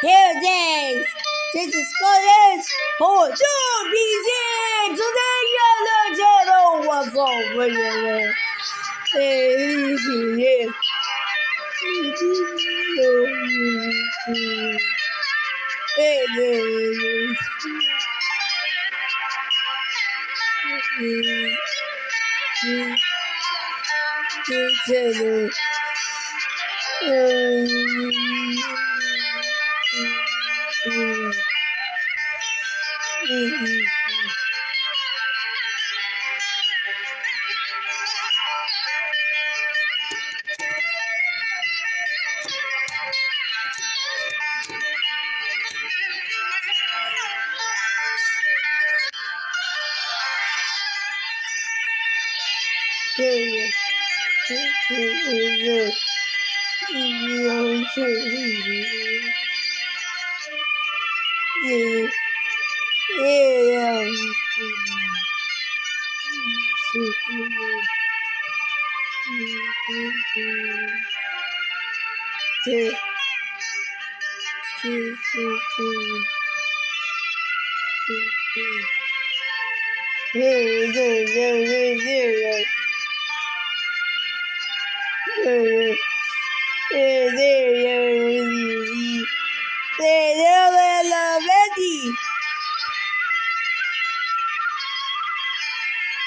Here days, this is college for two BC. Today, the channel was over here.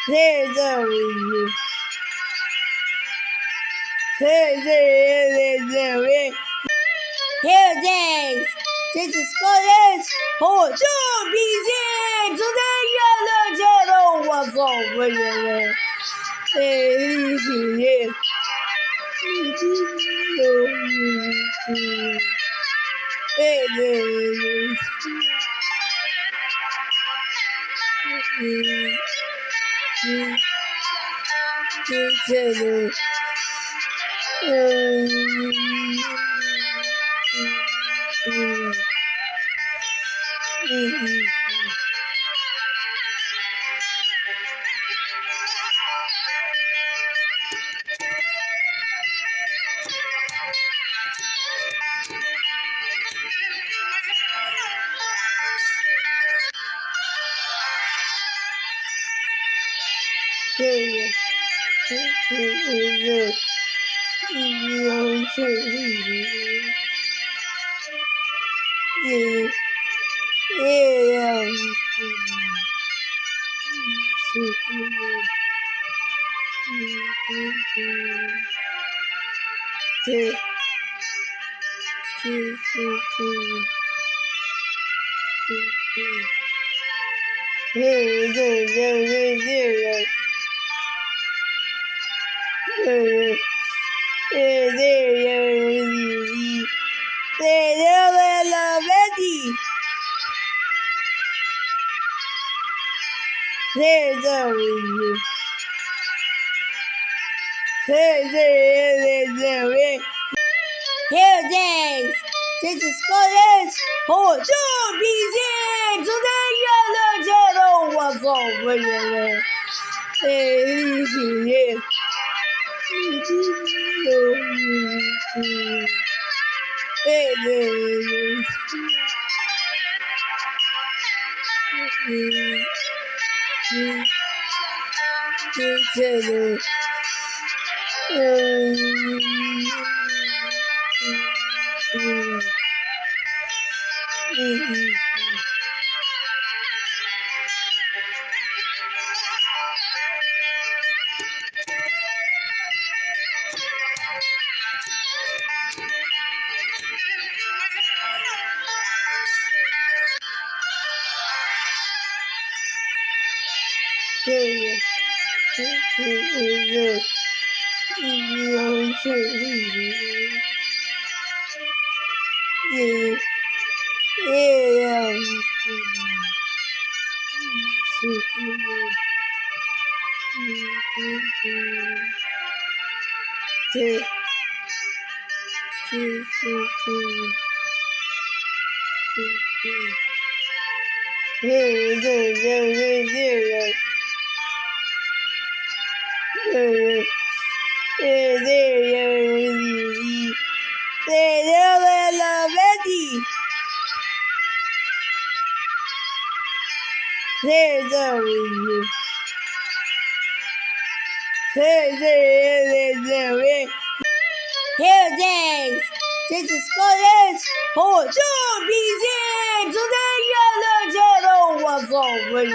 There's always Here days, this is college for two BC. Today, the channel was over here. There's always Here days, this is college for two BC. Today, the channel was over here. there's always you. There's always Here days,这是 Scottish 火炬比剑，昨天夜的街头，我走回来。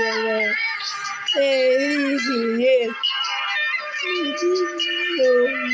一起夜，一起有一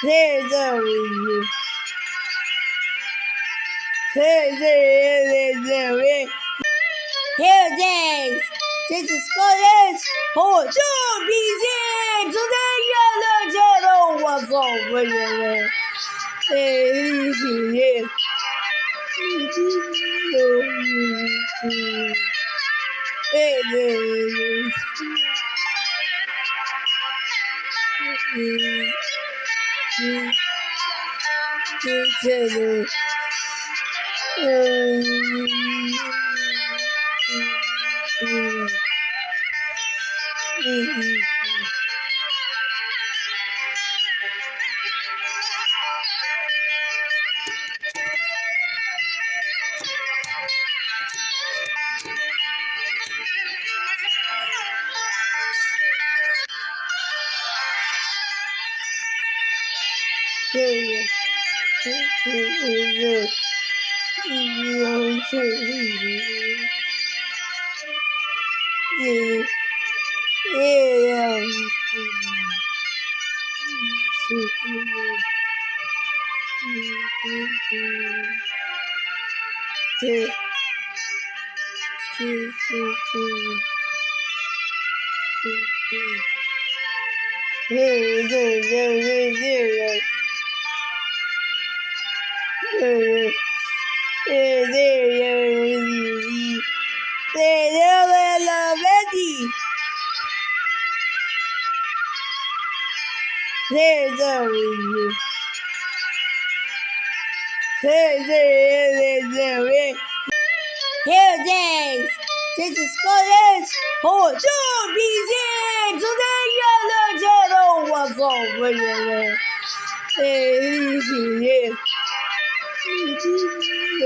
There's always you. There's always Here days, this is Scottish 火炬比剑，昨天夜的街头，我走回来。一起夜，一起有一There's always you. There's always Here days, this is Scottish 火炬比剑，昨天夜的街头，我走回来。一起夜，一起有